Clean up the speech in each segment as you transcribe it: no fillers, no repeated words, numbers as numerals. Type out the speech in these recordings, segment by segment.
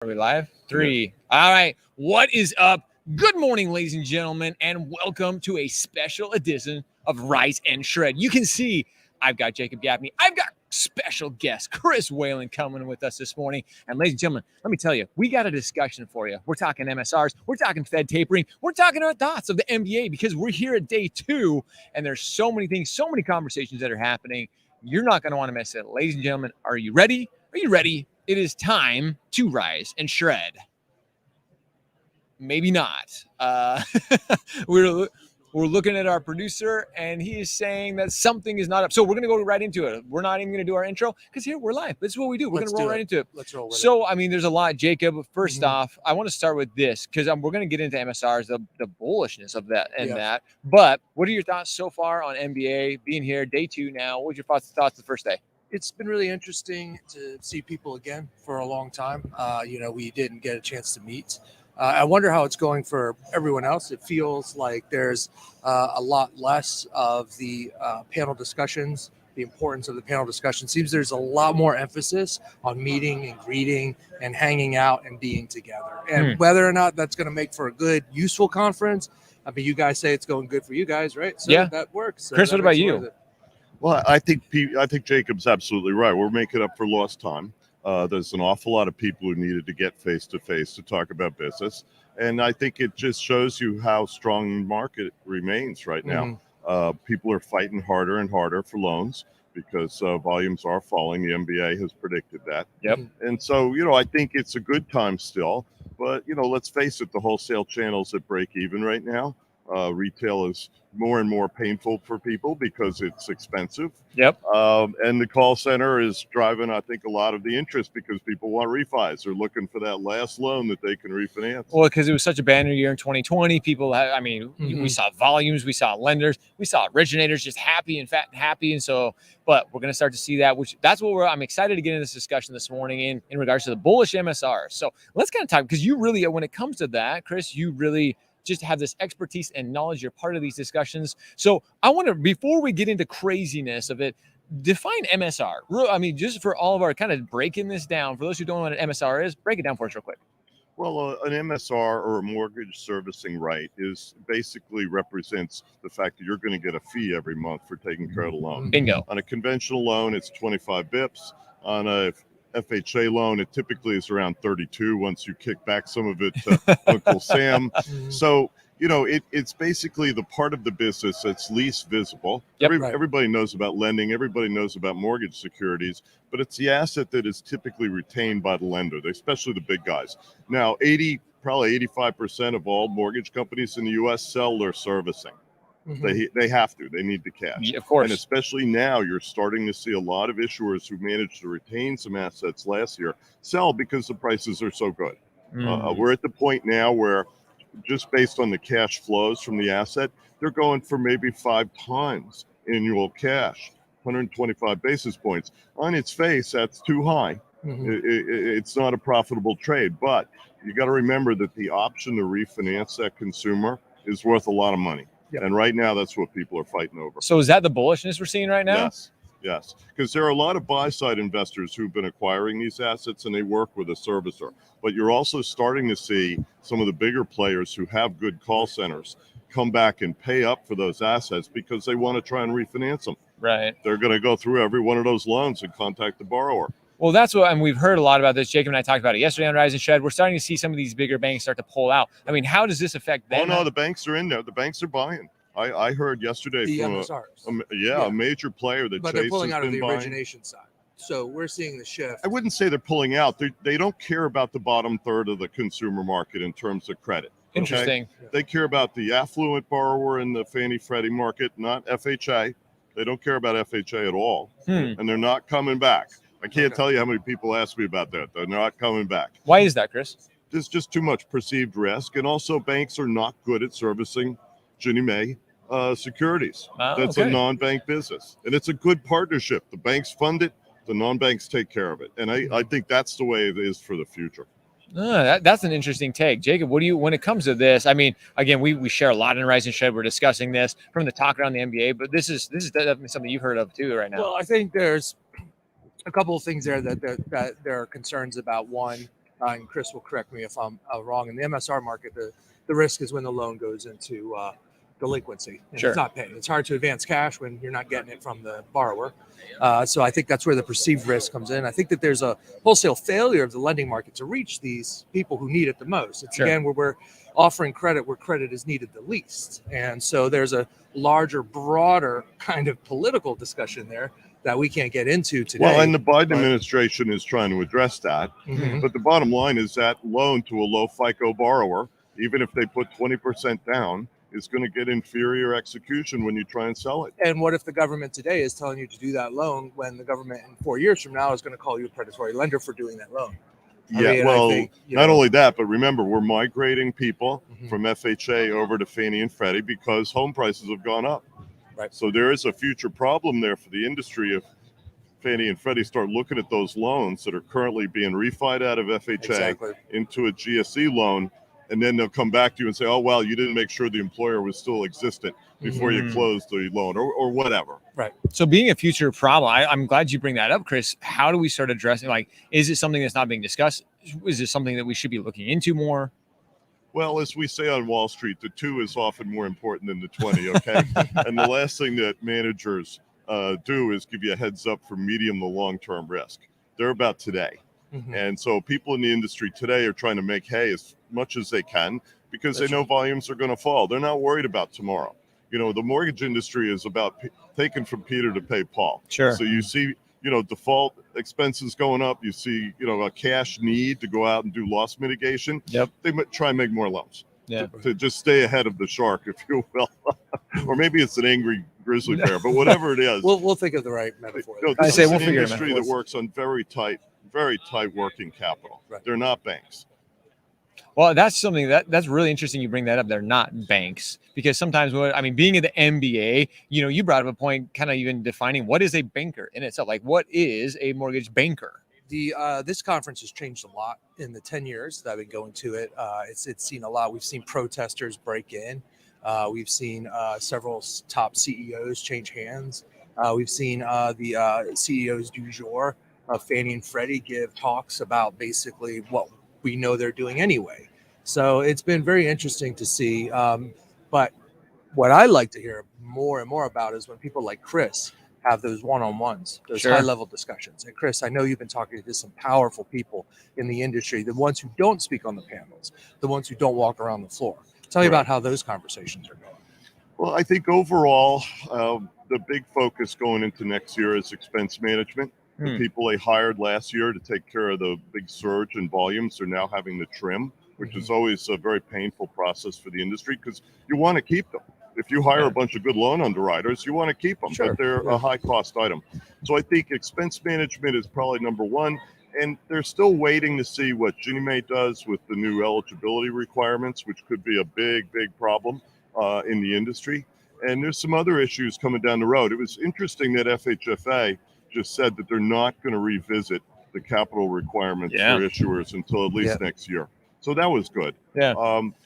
Are we live? Three. All right. What is up? Good morning, ladies and gentlemen, and welcome to a special edition of Rise and Shred. You can see I've got Jacob Gaffney. I've got special guest Chris Whalen coming with us this morning. And ladies and gentlemen, let me tell you, we got a discussion for you. We're talking MSRs. We're talking Fed tapering. We're talking our thoughts of the MBA because we're here at day 2, and there's so many things, so many conversations that are happening. You're not going to want to miss it. Ladies and gentlemen, are you ready? Are you ready? It is time to rise and shred. Maybe not. We're looking at our producer, and he is saying that something is not up. So we're going to go right into it. We're not even going to do our intro because here we're live. This is what we do. We're going to roll right into it. Let's roll with it. So, I mean, there's a lot, Jacob. First off, I want to start with this because we're going to get into MSRs, the bullishness of that and that. But what are your thoughts so far on MBA being here, day 2 now? What was your thoughts the first day? It's been really interesting to see people again for a long time. We didn't get a chance to meet. I wonder how it's going for everyone else. It feels like there's a lot less of the panel discussions, the importance of the panel discussion. Seems there's a lot more emphasis on meeting and greeting and hanging out and being together. And whether or not that's going to make for a good, useful conference, I mean, you guys say it's going good for you guys, right? So that works. So Chris, what about you? Well, I think Jacob's absolutely right. We're making up for lost time. There's an awful lot of people who needed to get face-to-face to talk about business. And I think it just shows you how strong the market remains right now. People are fighting harder and harder for loans because volumes are falling. The MBA has predicted that. Yep. And so, I think it's a good time still. But, let's face it, the wholesale channel's at break even right now. Retail is more and more painful for people because it's expensive. Yep. And the call center is driving, I think, a lot of the interest because people want refis. They're looking for that last loan that they can refinance. Well, because it was such a banner year in 2020. People, we saw volumes, we saw lenders, we saw originators just happy and fat and happy. And so, but we're going to start to see that, that's what I'm excited to get in this discussion this morning in regards to the bullish MSR. So let's kind of talk, because you really, when it comes to that, Chris, you really just have this expertise and knowledge. You're part of these discussions. So I want to, before we get into craziness of it, define MSR. I mean, just for all of our kind of breaking this down, for those who don't know what an MSR is, break it down for us real quick. Well, an MSR or a mortgage servicing right is basically represents the fact that you're going to get a fee every month for taking care of the loan. Bingo. On a conventional loan, it's 25 bips. On a FHA loan, it typically is around 32 once you kick back some of it to Uncle Sam. So, it's basically the part of the business that's least visible. Yep. Everybody knows about lending. Everybody knows about mortgage securities, but it's the asset that is typically retained by the lender, especially the big guys. Now, probably 85% of all mortgage companies in the U.S. sell their servicing. They have to. They need the cash. Yeah, of course. And especially now, you're starting to see a lot of issuers who managed to retain some assets last year sell because the prices are so good. We're at the point now where just based on the cash flows from the asset, they're going for maybe 5 times annual cash, 125 basis points. On its face, that's too high. It's not a profitable trade, but you got to remember that the option to refinance that consumer is worth a lot of money. Yep. And right now, that's what people are fighting over. So is that the bullishness we're seeing right now? Yes. Because there are a lot of buy-side investors who've been acquiring these assets, and they work with a servicer. But you're also starting to see some of the bigger players who have good call centers come back and pay up for those assets because they want to try and refinance them. Right. They're going to go through every one of those loans and contact the borrower. Well, that's what, and we've heard a lot about this. Jacob and I talked about it yesterday on Rise and Shred. We're starting to see some of these bigger banks start to pull out. I mean, how does this affect them? Oh, no, the banks are in there. The banks are buying. I heard yesterday the from MSRs. a major player that but Chase they're pulling has out of been the buying. origination side. So we're seeing the shift. I wouldn't say they're pulling out. They don't care about the bottom third of the consumer market in terms of credit. Interesting. Okay? They care about the affluent borrower in the Fannie Freddie market, not FHA. They don't care about FHA at all. And they're not coming back. I can't tell you how many people ask me about that. They're not coming back. Why is that, Chris? There's just too much perceived risk. And also banks are not good at servicing Ginnie Mae securities. That's a non-bank business. And it's a good partnership. The banks fund it. The non-banks take care of it. And I think that's the way it is for the future. That's an interesting take. Jacob, what do you, when it comes to this, I mean, again, we share a lot in Rise and Shred. We're discussing this from the talk around the NBA, but this is definitely something you've heard of too right now. Well, I think there's a couple of things there that there are concerns about. One, and Chris will correct me if I'm wrong. In the MSR market, the risk is when the loan goes into delinquency and Sure. it's not paid. It's hard to advance cash when you're not getting it from the borrower. So I think that's where the perceived risk comes in. I think that there's a wholesale failure of the lending market to reach these people who need it the most. It's Sure. again where we're offering credit where credit is needed the least. And so there's a larger, broader kind of political discussion there that we can't get into today. Well, and the Biden but- administration is trying to address that. Mhm. But the bottom line is that loan to a low FICO borrower, even if they put 20% down, is going to get inferior execution when you try and sell it. And what if the government today is telling you to do that loan when the government in 4 years from now is going to call you a predatory lender for doing that loan? I Yeah, mean, I well, think, you not know- only that, but remember, we're migrating people Mhm. from FHA over to Fannie and Freddie because home prices have gone up. Right. So there is a future problem there for the industry if Fannie and Freddie start looking at those loans that are currently being refied out of FHA Exactly. into a GSE loan, and then they'll come back to you and say, oh, well, you didn't make sure the employer was still existent before you Mhm. closed the loan or whatever. So being a future problem, I'm glad you bring that up, Chris. How do we start addressing, like, is it something that's not being discussed? Is it something that we should be looking into more? Well, as we say on Wall Street, the 2 is often more important than the 20, okay? And the last thing that managers do is give you a heads up for medium to long-term risk. They're about today. Mhm. And so people in the industry today are trying to make hay as much as they can because That's they know volumes are going to fall. They're not worried about tomorrow. You know, the mortgage industry is about taking from Peter to pay Paul. Sure. So you see, you know, default expenses going up. You see, you know, a cash need to go out and do loss mitigation. Yep. They might try and make more loans. Yeah. To just stay ahead of the shark, if you will. Or maybe it's an angry grizzly bear, but whatever it is. We'll think of the right metaphor. No, I this say is we'll an figure it out. industry that works on very tight working capital. Right. They're not banks. Well, that's something that's really interesting. You bring that up. They're not banks because sometimes being in the MBA, you know, you brought up a point, kind of even defining what is a banker in itself. Like, what is a mortgage banker? This conference has changed a lot in the 10 years that I've been going to it. It's seen a lot. We've seen protesters break in. We've seen several top CEOs change hands. We've seen the CEOs du jour of Fannie and Freddie give talks about basically what we know they're doing anyway. So it's been very interesting to see. But what I like to hear more and more about is when people like Chris have those one-on-ones, those Sure. high-level discussions. And Chris, I know you've been talking to some powerful people in the industry, the ones who don't speak on the panels, the ones who don't walk around the floor. Tell me Right. about how those conversations are going. Well, I think overall, the big focus going into next year is expense management. The people they hired last year to take care of the big surge in volumes are now having to trim, which is always a very painful process for the industry because you want to keep them. If you hire a bunch of good loan underwriters, you want to keep them, Sure. but they're a high cost item. So I think expense management is probably number one. And they're still waiting to see what Ginnie Mae does with the new eligibility requirements, which could be a big problem in the industry. And there's some other issues coming down the road. It was interesting that FHFA just said that they're not going to revisit the capital requirements Yeah. for issuers until at least next year. So that was good. Yeah.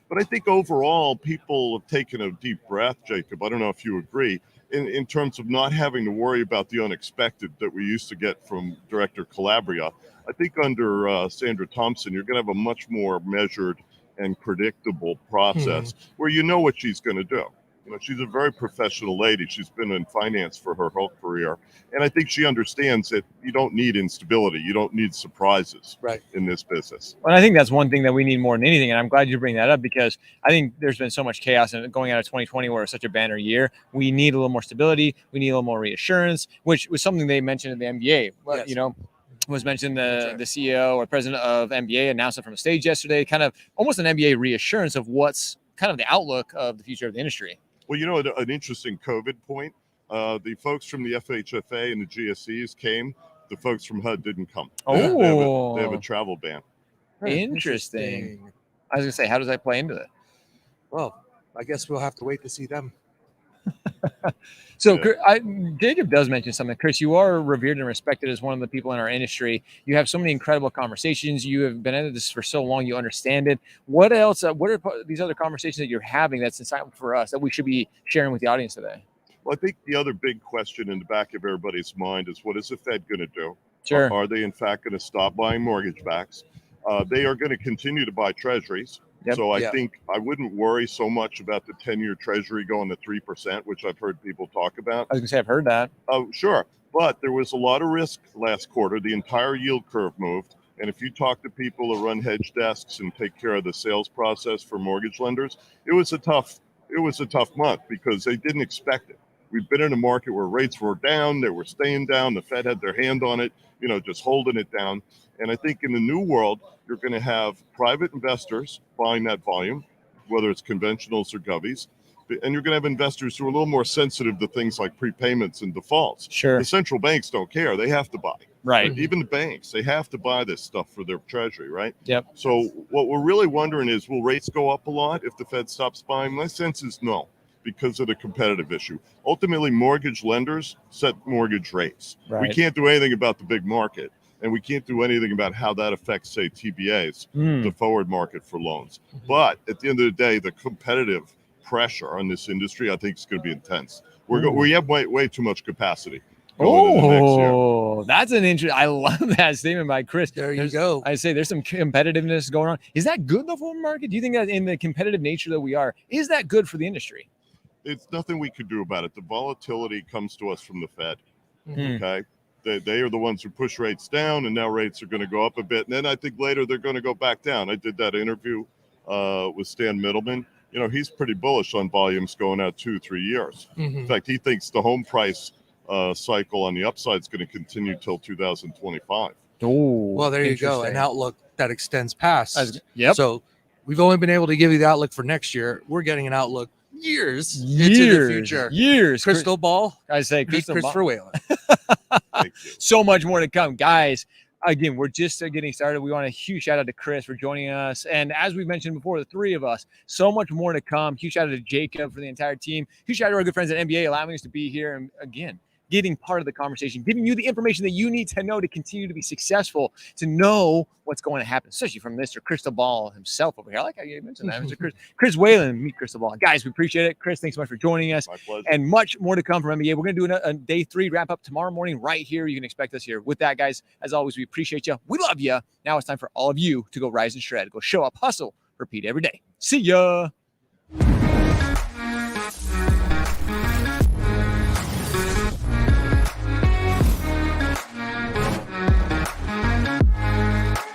But I think overall, people have taken a deep breath, Jacob. I don't know if you agree, in terms of not having to worry about the unexpected that we used to get from Director Calabria. I think under Sandra Thompson, you're going to have a much more measured and predictable process where you know what she's going to do. You know, she's a very professional lady. She's been in finance for her whole career. And I think she understands that you don't need instability. You don't need surprises in this business. Well, I think that's one thing that we need more than anything. And I'm glad you bring that up because I think there's been so much chaos and going out of 2020 where it's such a banner year. We need a little more stability. We need a little more reassurance, which was something they mentioned in the MBA. Yes. You know, was mentioned That's right. the CEO or president of MBA announced it from the stage yesterday, kind of almost an MBA reassurance of what's kind of the outlook of the future of the industry. Well, you know, an interesting COVID point, the folks from the FHFA and the GSEs came. The folks from HUD didn't come. Oh, They have a travel ban. interesting. I was going to say, how does that play into it? Well, I guess we'll have to wait to see them. So Jacob does mention something. Chris, you are revered and respected as one of the people in our industry. You have so many incredible conversations. You have been at this for so long. You understand it. What else? What are these other conversations that you're having that's insightful for us that we should be sharing with the audience today? Well, I think the other big question in the back of everybody's mind is what is the Fed going to do? Sure. Are they, in fact, going to stop buying mortgage backs? They are going to continue to buy treasuries. Yep. So I Yeah. think I wouldn't worry so much about the 10-year treasury going to 3%, which I've heard people talk about. I was gonna say I've heard that. Oh, sure. But there was a lot of risk last quarter. The entire yield curve moved. And if you talk to people who run hedge desks and take care of the sales process for mortgage lenders, it was a tough month because they didn't expect it. We've been in a market where rates were down, they were staying down, the Fed had their hand on it, just holding it down. And I think in the new world, you're going to have private investors buying that volume, whether it's conventionals or govies. And you're going to have investors who are a little more sensitive to things like prepayments and defaults. Sure. The central banks don't care. They have to buy. Right. Even the banks, they have to buy this stuff for their treasury, right? Yep. So what we're really wondering is, will rates go up a lot if the Fed stops buying? My sense is no, because of the competitive issue. Ultimately, mortgage lenders set mortgage rates. Right. We can't do anything about the big market, and we can't do anything about how that affects, say, TBAs, the forward market for loans. But at the end of the day, the competitive pressure on this industry, I think, is going to be intense. We have way too much capacity. Oh, that's an interesting. I love that statement by Chris. There you go. I say there's some competitiveness going on. Is that good though for the market? Do you think that in the competitive nature that we are, is that good for the industry? It's nothing we could do about it. The volatility comes to us from the Fed. Mm-hmm. Okay. They are the ones who push rates down, and now rates are going to go up a bit. And then I think later they're going to go back down. I did that interview with Stan Middleman. He's pretty bullish on volumes going out 2-3 years. Mm-hmm. In fact, he thinks the home price cycle on the upside is going to continue till 2025. Oh, Well, there you go. An outlook that extends past. Yep. So we've only been able to give you the outlook for next year. We're getting an outlook years into the future. Years. Crystal ball. I say Meet crystal Christopher ball. Whalen. Thank you. So much more to come, guys. Again, we're just getting started. We want a huge shout out to Chris for joining us. And as we mentioned before, the three of us, so much more to come. Huge shout out to Jacob for the entire team. Huge shout out to our good friends at MBA allowing us to be here. And again, getting part of the conversation, giving you the information that you need to know to continue to be successful, to know what's going to happen, especially from Mr. Crystal Ball himself over here. I like how you mentioned that. Mr. Chris Whalen, meet Crystal Ball. Guys, we appreciate it. Chris, thanks so much for joining us. My pleasure. And much more to come from MBA. We're going to do a day 3 wrap up tomorrow morning right here. You can expect us here. With that, guys, as always, we appreciate you. We love you. Now it's time for all of you to go rise and shred. Go show up, hustle, repeat every day. See ya.